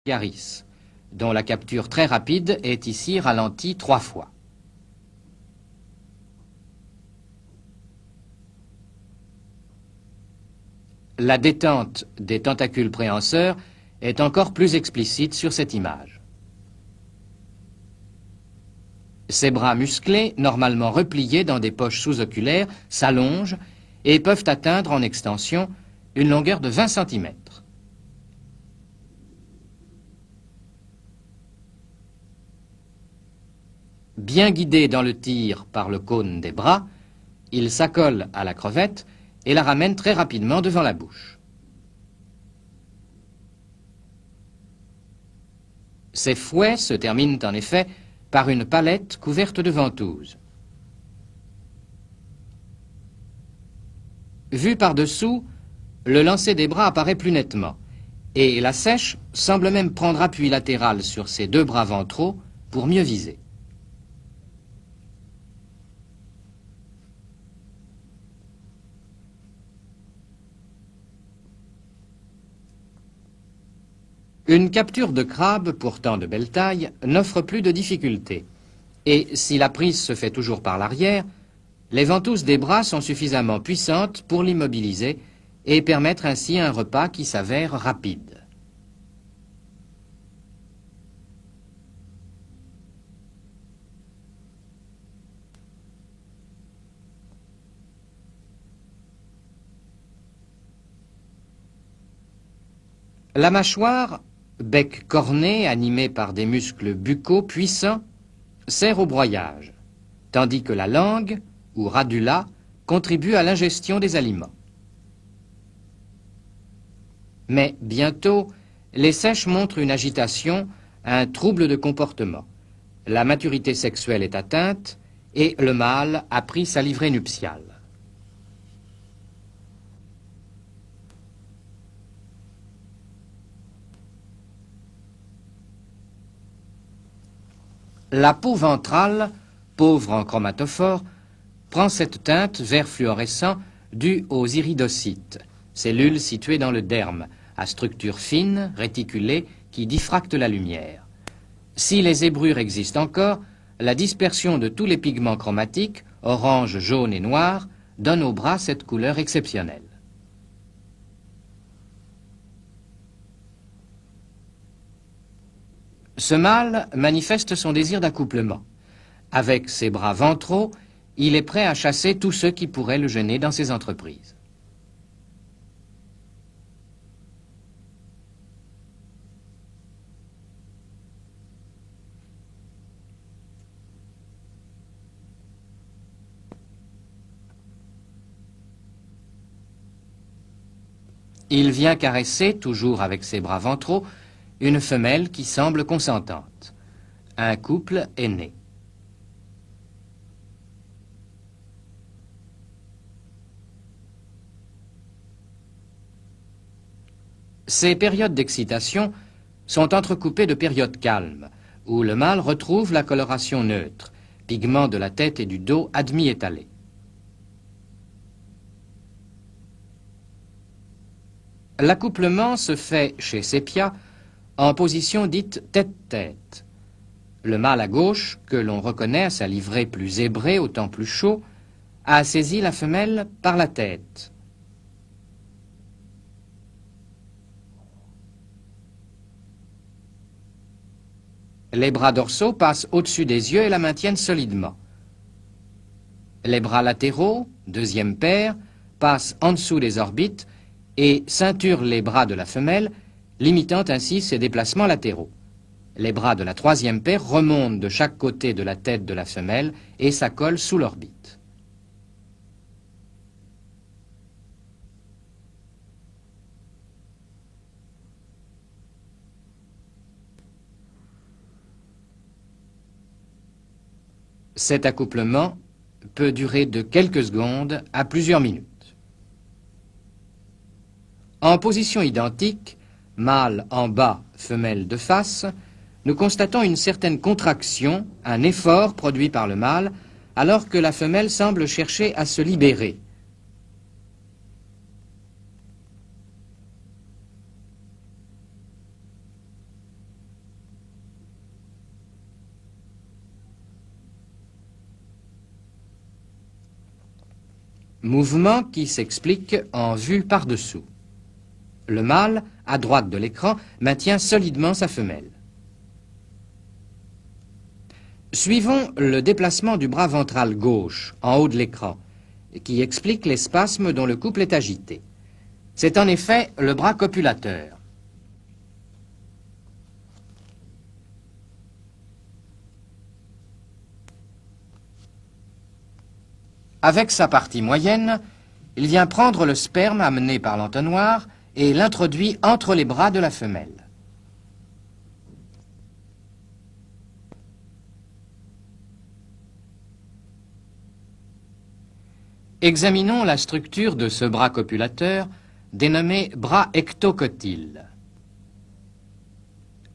Garis, dont la capture très rapide est ici ralentie 3 fois. La détente des tentacules préhenseurs est encore plus explicite sur cette image. Ces bras musclés, normalement repliés dans des poches sous-oculaires, s'allongent et peuvent atteindre en extension une longueur de 20 cm. Bien guidé dans le tir par le cône des bras, il s'accole à la crevette et la ramène très rapidement devant la bouche. Ces fouets se terminent en effet par une palette couverte de ventouses. Vu par-dessous, le lancer des bras apparaît plus nettement, et la seiche semble même prendre appui latéral sur ses 2 bras ventraux pour mieux viser. Une capture de crabe, pourtant de belle taille, n'offre plus de difficulté. Et si la prise se fait toujours par l'arrière, les ventouses des bras sont suffisamment puissantes pour l'immobiliser et permettre ainsi un repas qui s'avère rapide. La mâchoire, bec corné animé par des muscles buccaux puissants, sert au broyage, tandis que la langue, ou radula, contribue à l'ingestion des aliments. Mais bientôt, les seiches montrent une agitation, un trouble de comportement. La maturité sexuelle est atteinte et le mâle a pris sa livrée nuptiale. La peau ventrale, pauvre en chromatophores, prend cette teinte vert fluorescent due aux iridocytes, cellules situées dans le derme, à structure fine, réticulée, qui diffractent la lumière. Si les zébrures existent encore, la dispersion de tous les pigments chromatiques, orange, jaune et noir, donne aux bras cette couleur exceptionnelle. Ce mâle manifeste son désir d'accouplement. Avec ses bras ventraux, il est prêt à chasser tous ceux qui pourraient le gêner dans ses entreprises. Il vient caresser, toujours avec ses bras ventraux, une femelle qui semble consentante. Un couple est né. Ces périodes d'excitation sont entrecoupées de périodes calmes, où le mâle retrouve la coloration neutre, pigments de la tête et du dos admis étalés. L'accouplement se fait chez Sepia en position dite tête-tête. Le mâle à gauche, que l'on reconnaît à sa livrée plus zébrée au temps plus chaud, a saisi la femelle par la tête. Les bras dorsaux passent au-dessus des yeux et la maintiennent solidement. Les bras latéraux, deuxième paire, passent en dessous des orbites et ceinturent les bras de la femelle, limitant ainsi ses déplacements latéraux. Les bras de la troisième paire remontent de chaque côté de la tête de la femelle et s'accolent sous l'orbite. Cet accouplement peut durer de quelques secondes à plusieurs minutes. En position identique, mâle en bas, femelle de face, nous constatons une certaine contraction, un effort produit par le mâle, alors que la femelle semble chercher à se libérer. Mouvement qui s'explique en vue par-dessous. Le mâle, à droite de l'écran, maintient solidement sa femelle. Suivons le déplacement du bras ventral gauche, en haut de l'écran, qui explique les spasmes dont le couple est agité. C'est en effet le bras copulateur. Avec sa partie moyenne, il vient prendre le sperme amené par l'entonnoir et l'introduit entre les bras de la femelle. Examinons la structure de ce bras copulateur, dénommé bras ectocotyle.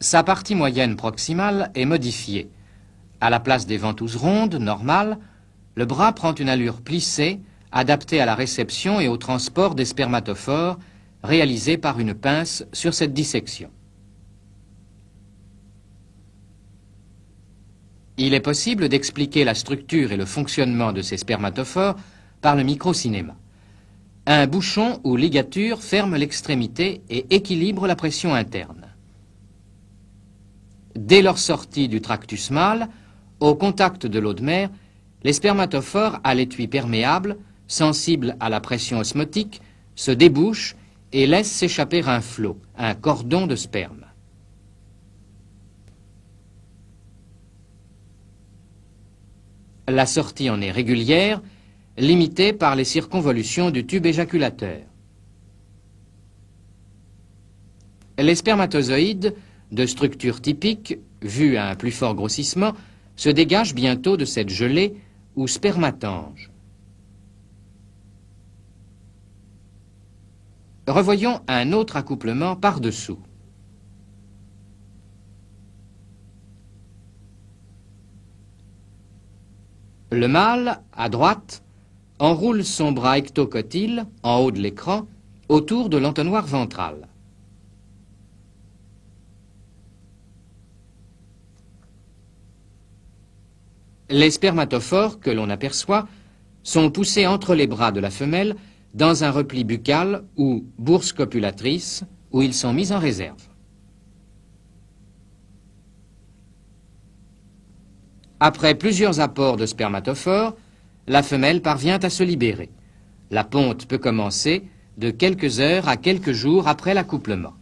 Sa partie moyenne proximale est modifiée. À la place des ventouses rondes, normales, le bras prend une allure plissée, adaptée à la réception et au transport des spermatophores, réalisée par une pince sur cette dissection. Il est possible d'expliquer la structure et le fonctionnement de ces spermatophores par le microcinéma. Un bouchon ou ligature ferme l'extrémité et équilibre la pression interne. Dès leur sortie du tractus mâle, au contact de l'eau de mer, les spermatophores à l'étui perméable, sensibles à la pression osmotique, se débouchent et laissent s'échapper un flot, un cordon de sperme. La sortie en est régulière, limitée par les circonvolutions du tube éjaculateur. Les spermatozoïdes, de structure typique, vus à un plus fort grossissement, se dégagent bientôt de cette gelée ou spermatange. Revoyons un autre accouplement par-dessous. Le mâle, à droite, enroule son bras ectocotyle, en haut de l'écran, autour de l'entonnoir ventral. Les spermatophores que l'on aperçoit sont poussés entre les bras de la femelle dans un repli buccal ou bourse copulatrice où ils sont mis en réserve. Après plusieurs apports de spermatophores, la femelle parvient à se libérer. La ponte peut commencer de quelques heures à quelques jours après l'accouplement.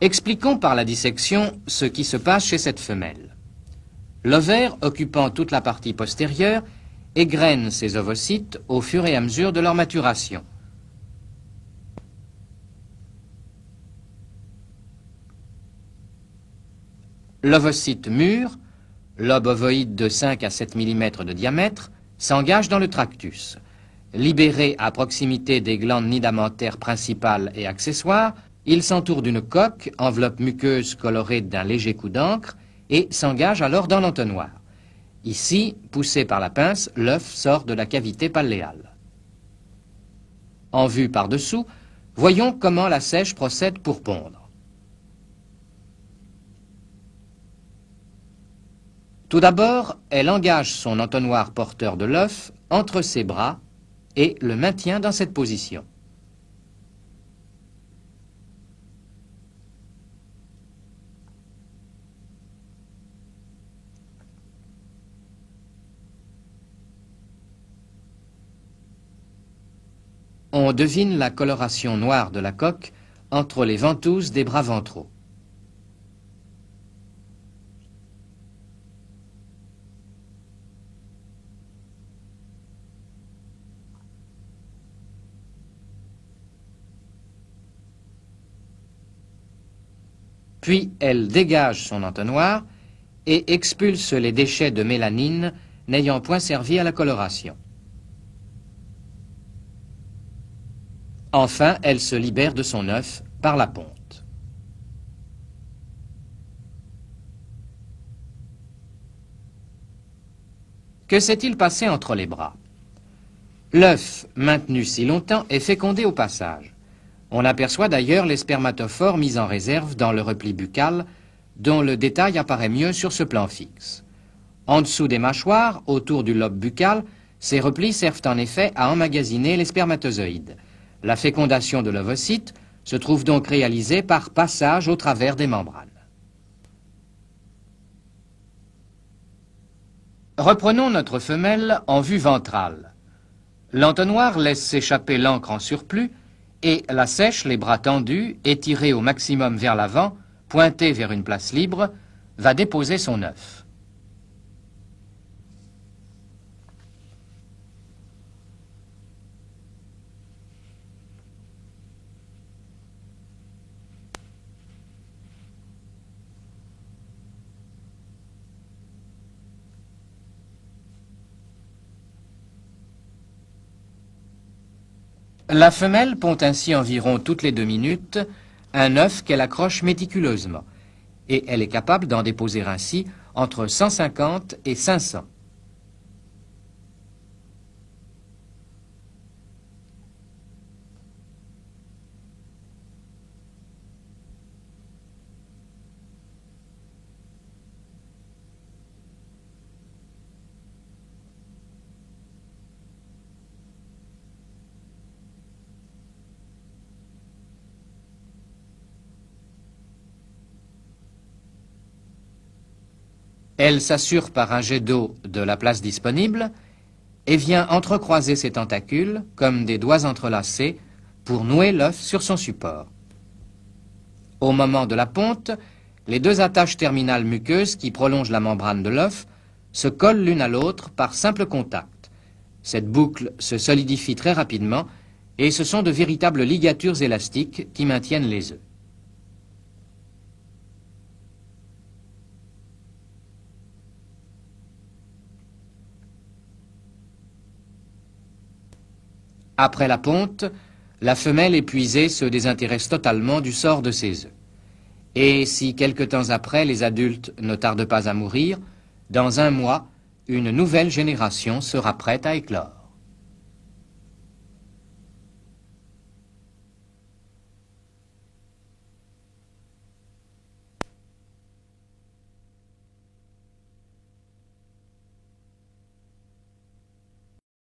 Expliquons par la dissection ce qui se passe chez cette femelle. L'ovaire, occupant toute la partie postérieure, égrène ses ovocytes au fur et à mesure de leur maturation. L'ovocyte mûr, lobe ovoïde de 5 à 7 mm de diamètre, s'engage dans le tractus. Libéré à proximité des glandes nidamentaires principales et accessoires, il s'entoure d'une coque, enveloppe muqueuse colorée d'un léger coup d'encre, et s'engage alors dans l'entonnoir. Ici, poussé par la pince, l'œuf sort de la cavité palléale. En vue par-dessous, voyons comment la sèche procède pour pondre. Tout d'abord, elle engage son entonnoir porteur de l'œuf entre ses bras et le maintient dans cette position. On devine la coloration noire de la coque entre les ventouses des bras ventraux. Puis elle dégage son entonnoir et expulse les déchets de mélanine n'ayant point servi à la coloration. Enfin, elle se libère de son œuf par la ponte. Que s'est-il passé entre les bras? L'œuf, maintenu si longtemps, est fécondé au passage. On aperçoit d'ailleurs les spermatophores mis en réserve dans le repli buccal, dont le détail apparaît mieux sur ce plan fixe. En dessous des mâchoires, autour du lobe buccal, ces replis servent en effet à emmagasiner les spermatozoïdes. La fécondation de l'ovocyte se trouve donc réalisée par passage au travers des membranes. Reprenons notre femelle en vue ventrale. L'entonnoir laisse s'échapper l'encre en surplus et la sèche, les bras tendus, étirés au maximum vers l'avant, pointés vers une place libre, va déposer son œuf. La femelle pond ainsi environ toutes les 2 minutes un œuf qu'elle accroche méticuleusement, et elle est capable d'en déposer ainsi entre 150 et 500. Elle s'assure par un jet d'eau de la place disponible et vient entrecroiser ses tentacules comme des doigts entrelacés pour nouer l'œuf sur son support. Au moment de la ponte, les 2 attaches terminales muqueuses qui prolongent la membrane de l'œuf se collent l'une à l'autre par simple contact. Cette boucle se solidifie très rapidement et ce sont de véritables ligatures élastiques qui maintiennent les œufs. Après la ponte, la femelle épuisée se désintéresse totalement du sort de ses œufs. Et si quelque temps après les adultes ne tardent pas à mourir, dans 1 mois, une nouvelle génération sera prête à éclore.